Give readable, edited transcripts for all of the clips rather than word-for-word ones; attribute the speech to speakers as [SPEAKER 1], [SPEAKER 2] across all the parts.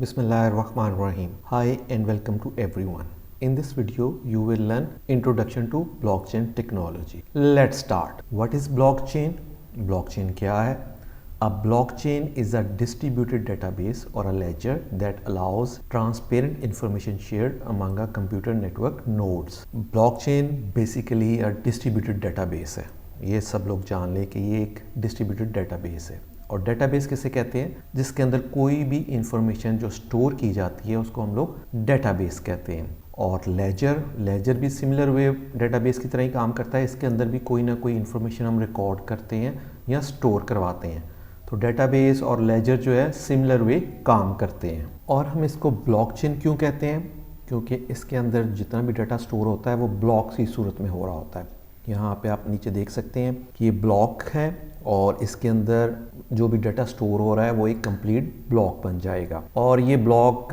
[SPEAKER 1] Bismillahirrahmanirrahim. Hi and welcome to everyone. In this video, you will learn introduction to blockchain technology. Let's start. What is blockchain? Blockchain क्या है? A blockchain is a distributed database or a ledger that allows transparent information shared among a computer network nodes. Blockchain basically a distributed database है. ये सब लोग जान लें कि ये एक distributed database है. और डेटाबेस किसे कहते हैं? जिसके अंदर कोई भी इंफॉर्मेशन जो स्टोर की जाती है उसको हम लोग डेटाबेस कहते हैं. और लेजर भी सिमिलर वे डेटाबेस की तरह ही काम करता है. इसके अंदर भी कोई ना कोई इंफॉर्मेशन हम रिकॉर्ड करते हैं या स्टोर करवाते हैं. तो डेटाबेस और लेजर जो है सिमिलर वे काम करते हैं. और हम इसको ब्लॉकचेन क्यों कहते हैं? क्योंकि इसके अंदर जितना भी डाटा स्टोर होता है वो ब्लॉक्स की सूरत में हो रहा होता है. यहाँ पे आप नीचे देख सकते हैं कि ये ब्लॉक है और इसके अंदर जो भी डाटा स्टोर हो रहा है वो एक कंप्लीट ब्लॉक बन जाएगा. और ये ब्लॉक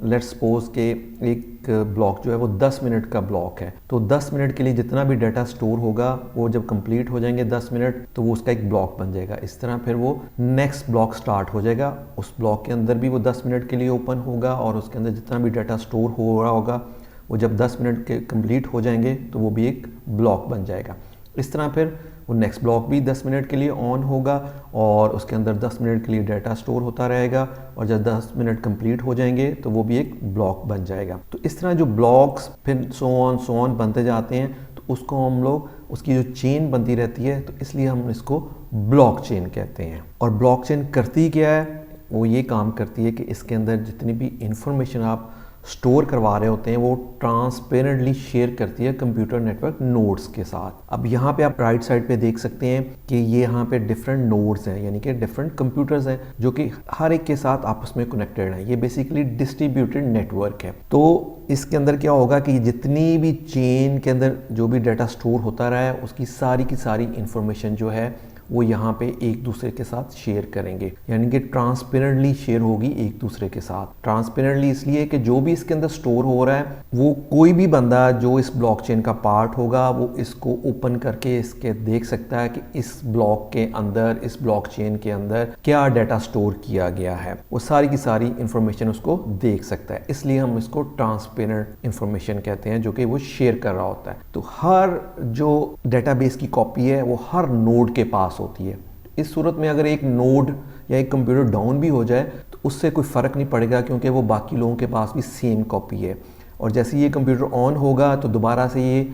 [SPEAKER 1] लेट्स सपोज के एक ब्लॉक जो है वो 10 मिनट का ब्लॉक है. तो 10 मिनट के लिए जितना भी डाटा स्टोर होगा वो जब कंप्लीट हो जाएंगे 10 मिनट तो वो उसका एक ब्लॉक बन जाएगा. इस तरह फिर वो नेक्स्ट ब्लॉक स्टार्ट हो जाएगा. उस ब्लॉक के अंदर भी वो 10 मिनट के लिए ओपन होगा और उसके अंदर जितना भी डाटा स्टोर हो रहा होगा वो जब 10 मिनट के कंप्लीट हो जाएंगे तो वो भी एक ब्लॉक बन जाएगा. इस तरह फिर वो नेक्स्ट ब्लॉक भी 10 मिनट के लिए ऑन होगा और उसके अंदर 10 मिनट के लिए डाटा स्टोर होता रहेगा और जब 10 मिनट कंप्लीट हो जाएंगे तो वो भी एक ब्लॉक बन जाएगा. तो इस तरह जो ब्लॉक्स फिर सो ऑन बनते जाते हैं तो उसको हम लोग उसकी जो चेन बनती रहती है तो इसलिए हम इसको ब्लॉक चेन कहते हैं. और ब्लॉक चेन करती क्या है? वो ये काम करती है कि इसके अंदर जितनी भी इंफॉर्मेशन आप स्टोर करवा रहे होते हैं वो ट्रांसपेरेंटली शेयर करती है कंप्यूटर नेटवर्क नोड्स के साथ. अब यहाँ पे आप राइट साइड पे देख सकते हैं कि ये यहाँ पे डिफरेंट नोड्स हैं यानी कि डिफरेंट कंप्यूटर्स हैं जो कि हर एक के साथ आपस में कनेक्टेड हैं. ये बेसिकली डिस्ट्रीब्यूटेड नेटवर्क है. तो इसके अंदर क्या होगा कि जितनी भी चेन के अंदर जो भी डाटा स्टोर होता रहा है उसकी सारी की सारी इंफॉर्मेशन जो है वो यहाँ पे एक दूसरे के साथ शेयर करेंगे यानी कि ट्रांसपेरेंटली शेयर होगी एक दूसरे के साथ. ट्रांसपेरेंटली इसलिए कि जो भी इसके अंदर स्टोर हो रहा है वो कोई भी बंदा जो इस ब्लॉकचेन का पार्ट होगा वो इसको ओपन करके इसके देख सकता है कि इस ब्लॉक के अंदर इस ब्लॉकचेन के अंदर क्या डाटा स्टोर किया गया है. वो सारी की सारी इंफॉर्मेशन उसको देख सकता है. इसलिए हम इसको ट्रांसपेरेंट इंफॉर्मेशन कहते हैं जो कि वो शेयर कर रहा होता है. तो हर जो डेटाबेस की कॉपी है वो हर नोड के पास होती है. इस सूरत में अगर एक नोड या एक कंप्यूटर डाउन भी हो जाए तो उससे कोई फ़र्क नहीं पड़ेगा क्योंकि वो बाकी लोगों के पास भी सेम कॉपी है. और जैसे ये कंप्यूटर ऑन होगा तो दोबारा से ये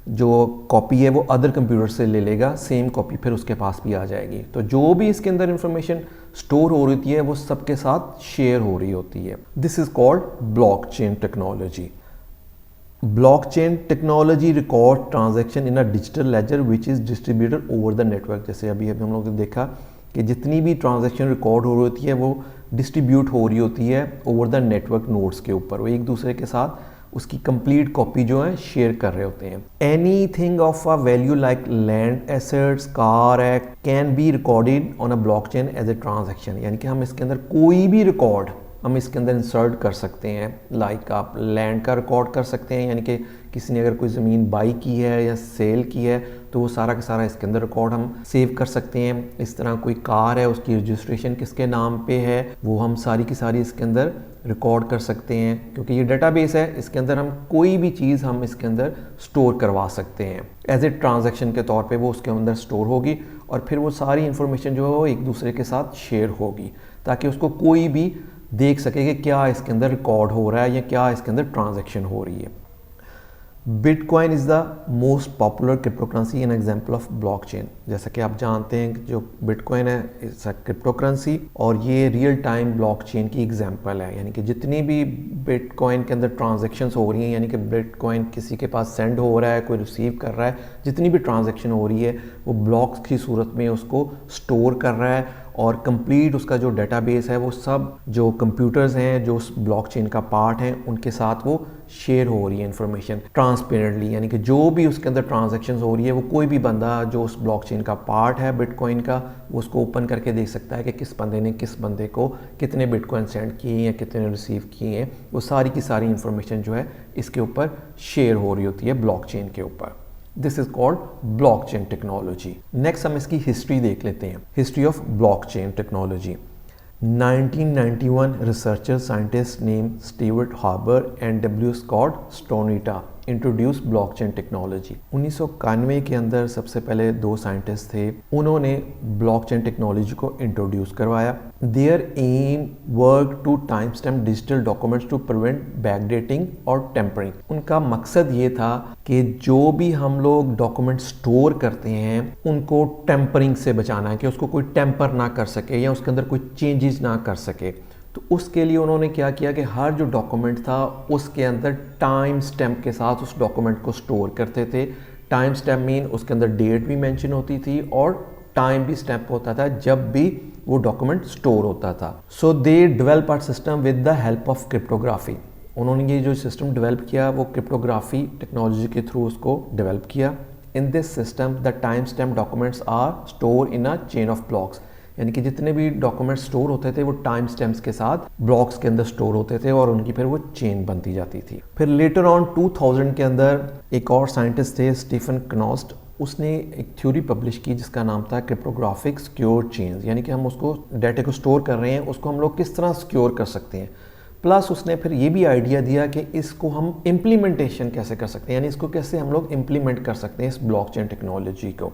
[SPEAKER 1] जो कॉपी है वो अदर कंप्यूटर से ले लेगा, सेम कॉपी फिर उसके पास भी आ जाएगी. तो जो भी इसके अंदर इंफॉर्मेशन स्टोर हो रही है वो सबके साथ शेयर हो रही होती है. This is called blockchain technology. Blockchain technology record transaction in a digital ledger which is distributed over the network. जैसे अभी हम लोगों ने देखा कि जितनी भी ट्रांजैक्शन रिकॉर्ड हो रही होती है वो डिस्ट्रीब्यूट हो रही होती है ओवर द नेटवर्क नोड्स के ऊपर. वो एक दूसरे के साथ उसकी कंप्लीट कॉपी जो है शेयर कर रहे होते हैं. Anything of a value like land assets car act can be recorded on a blockchain as a transaction. यानी कि हम इसके अंदर कोई भी रिकॉर्ड हम इसके अंदर इंसर्ट कर सकते हैं. लाइक आप लैंड का रिकॉर्ड कर सकते हैं यानी कि किसी ने अगर कोई ज़मीन बाई की है या सेल की है तो वो सारा का सारा इसके अंदर रिकॉर्ड हम सेव कर सकते हैं. इस तरह कोई कार है उसकी रजिस्ट्रेशन किसके नाम पे है वो हम सारी की सारी इसके अंदर रिकॉर्ड कर सकते हैं क्योंकि ये डेटाबेस है. इसके अंदर हम कोई भी चीज़ हम इसके अंदर स्टोर करवा सकते हैं. एज ए ट्रांजैक्शन के तौर पे वो उसके अंदर स्टोर होगी और फिर वो सारी इंफॉर्मेशन जो है वो एक दूसरे के साथ शेयर होगी ताकि उसको कोई भी देख सके कि क्या इसके अंदर रिकॉर्ड हो रहा है या क्या इसके अंदर ट्रांजैक्शन हो रही है. Bitcoin is the most popular cryptocurrency an example of blockchain. जैसा कि आप जानते हैं कि जो बिटकॉइन है इट्स अ क्रिप्टोकरेंसी और ये रियल टाइम ब्लॉकचेन की एग्जाम्पल है. यानी कि जितनी भी बिटकॉइन के अंदर ट्रांजैक्शंस हो रही हैं यानी कि बिटकॉइन किसी के पास सेंड हो रहा है कोई रिसीव कर रहा है, जितनी भी ट्रांजैक्शन हो रही है वो ब्लॉक्स की सूरत में उसको स्टोर कर रहा है और कंप्लीट उसका जो डेटाबेस है वो सब जो कंप्यूटर्स हैं जो उस ब्लॉकचेन का पार्ट हैं उनके साथ वो शेयर हो रही है इंफॉर्मेशन ट्रांसपेरेंटली. यानी कि जो भी उसके अंदर ट्रांजैक्शंस हो रही है वो कोई भी बंदा जो उस ब्लॉकचेन का पार्ट है बिटकॉइन का वो उसको ओपन करके देख सकता है कि किस बंदे ने किस बंदे को कितने बिटकॉइन सेंड किए या कितने रिसीव किए हैं. वो सारी की सारी इंफॉर्मेशन जो है इसके ऊपर शेयर हो रही होती है ब्लॉकचेन के ऊपर. This is called blockchain technology. Next हम इसकी हिस्ट्री देख लेते हैं. History of blockchain technology. 1991 researcher scientist named Stewart Harbour and W. Scott Stonita introduce blockchain technology. 1991 के अंदर सबसे पहले दो साइंटिस्ट थे, उन्होंने ब्लॉकचेन टेक्नोलॉजी को इंट्रोड्यूस करवाया। Their aim work to time stamp digital documents to prevent backdating और टेम्परिंग। उनका मकसद ये था कि जो भी हम लोग डॉक्यूमेंट स्टोर करते हैं उनको टेम्परिंग से बचाना है, कि उसको कोई टेम्पर ना कर सके या उसके अंदर कोई चेंजेस ना कर सके। तो उसके लिए उन्होंने क्या किया कि हर जो डॉक्यूमेंट था उसके अंदर टाइम स्टैम्प के साथ उस डॉक्यूमेंट को स्टोर करते थे। टाइम स्टैम्प मीन उसके अंदर डेट भी मेंशन होती थी और टाइम भी स्टैम्प होता था जब भी वो डॉक्यूमेंट स्टोर होता था। So they develop our system with the help of cryptography. उन्होंने ये जो सिस्टम डेवलप किया वो क्रिप्टोग्राफी टेक्नोलॉजी के थ्रू उसको डेवलप किया। In this system the time stamp documents are store in a chain of blocks, यानी कि जितने भी डॉक्यूमेंट स्टोर होते थे वो टाइम स्टैम्प्स के साथ ब्लॉक्स के अंदर स्टोर होते थे और उनकी फिर वो चेन बनती जाती थी। फिर लेटर ऑन 2000 के अंदर एक और साइंटिस्ट थे स्टीफन कनॉस्ट, उसने एक थ्योरी पब्लिश की जिसका नाम था क्रिप्टोग्राफिक सिक्योर चेन्स, यानी कि हम उसको डाटा को स्टोर कर रहे हैं उसको हम लोग किस तरह सिक्योर कर सकते हैं। प्लस उसने फिर ये भी आइडिया दिया कि इसको हम इम्प्लीमेंटेशन कैसे कर सकते हैं, यानी इसको कैसे हम लोग इम्प्लीमेंट कर सकते हैं इस ब्लॉकचेन टेक्नोलॉजी को।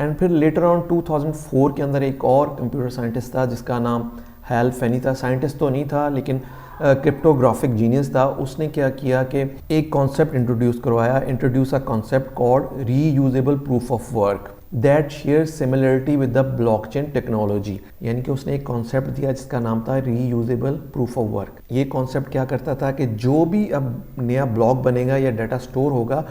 [SPEAKER 1] एंड फिर लेटर ऑन 2004 के अंदर एक और कंप्यूटर साइंटिस्ट था जिसका नाम हैल फेनी था। साइंटिस्ट तो नहीं था लेकिन क्रिप्टोग्राफिक जीनियस था। उसने क्या किया कि एक concept introduce a concept called reusable proof of work that share similarity with the blockchain technology, यानी कि उसने एक कॉन्सेप्ट दिया जिसका नाम था रीयूजेबल प्रूफ ऑफ वर्क। ये कॉन्सेप्ट क्या करता था कि जो भी अब नया ब्लॉक बनेगा या डाटा स्टोर होगा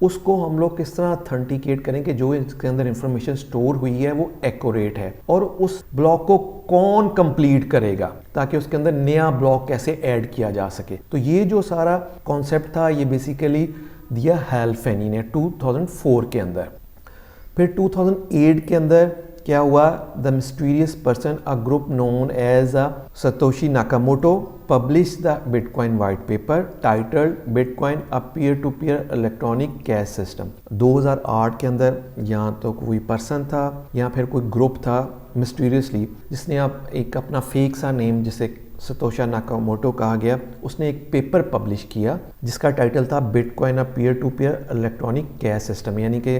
[SPEAKER 1] उसको हम लोग किस तरह ऑथेंटिकेट करें कि जो इसके अंदर इंफॉर्मेशन स्टोर हुई है वो एक्यूरेट है, और उस ब्लॉक को कौन कंप्लीट करेगा ताकि उसके अंदर नया ब्लॉक कैसे ऐड किया जा सके। तो ये जो सारा कॉन्सेप्ट था ये बेसिकली दिया हैल फेनी ने 2004 के अंदर। फिर 2008 के अंदर क्या हुआ, the mysterious person a group known as a Satoshi Nakamoto publish the Bitcoin white paper titled Bitcoin a peer to peer electronic cash system. 2008 के अंदर या तो कोई पर्सन था या फिर कोई ग्रुप था मिस्टीरियसली जिसने आप एक अपना फेक सा नेम जिसे सतोशी नाकामोटो कहा गया, उसने एक पेपर पब्लिश किया जिसका टाइटल था Bitcoin a peer to peer electronic cash system, यानी कि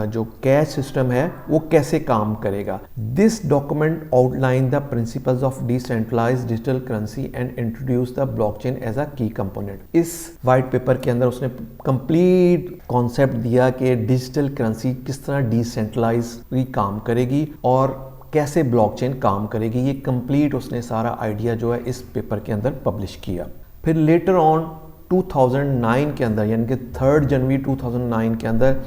[SPEAKER 1] जो कैश सिस्टम है वो कैसे काम करेगा। This document outline the principles of decentralised digital currency and introduce the blockchain as a key component. इस वाइट पेपर के अंदर उसने कंप्लीट कॉन्सेप्ट दिया कि डिजिटल करेंसी किस तरह डिसेंट्रलाइज काम करेगी और कैसे ब्लॉकचेन काम करेगी। ये कंप्लीट उसने सारा आइडिया जो है इस पेपर के अंदर पब्लिश किया। फिर लेटर ऑन 2009 के अंदर यानी कि 3 जनवरी 2009 के अंदर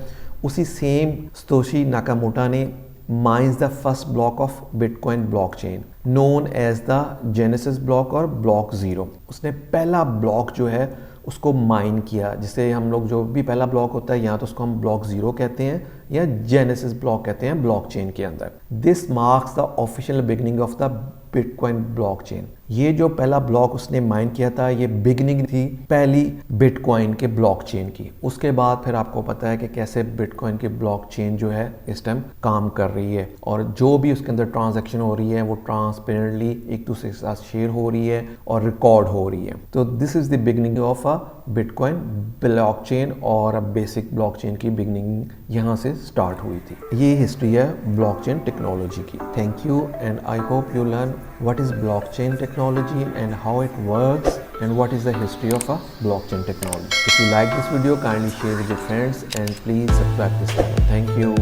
[SPEAKER 1] उसी सेम सतोशी नाकामोटो ने mines the first block of Bitcoin blockchain known as the genesis block और ब्लॉक 0। उसने पहला ब्लॉक जो है उसको माइन किया, जिसे हम लोग जो भी पहला ब्लॉक होता है या तो उसको हम ब्लॉक 0 कहते हैं या जेनेसिस ब्लॉक कहते हैं ब्लॉकचेन के अंदर। This marks the official beginning of the bitcoin blockchain. ये जो पहला ब्लॉक उसने माइन किया था ये बिगिनिंग थी पहली बिटकॉइन के ब्लॉकचेन की। उसके बाद फिर आपको पता है कि कैसे बिटकॉइन के ब्लॉकचेन जो है इस टाइम काम कर रही है और जो भी उसके अंदर ट्रांजैक्शन हो रही है वो ट्रांसपेरेंटली एक दूसरे के साथ शेयर हो रही है और रिकॉर्ड हो रही है। तो this is the beginning of a bitcoin blockchain और बेसिक ब्लॉकचेन की बिगिनिंग यहाँ से स्टार्ट हुई थी। ये हिस्ट्री है ब्लॉकचेन टेक्नोलॉजी की। Thank you and I hope you learn what is blockchain technology and how it works and what is the history of a blockchain technology. If you like this video, kindly share with your friends and please subscribe this channel. Thank you.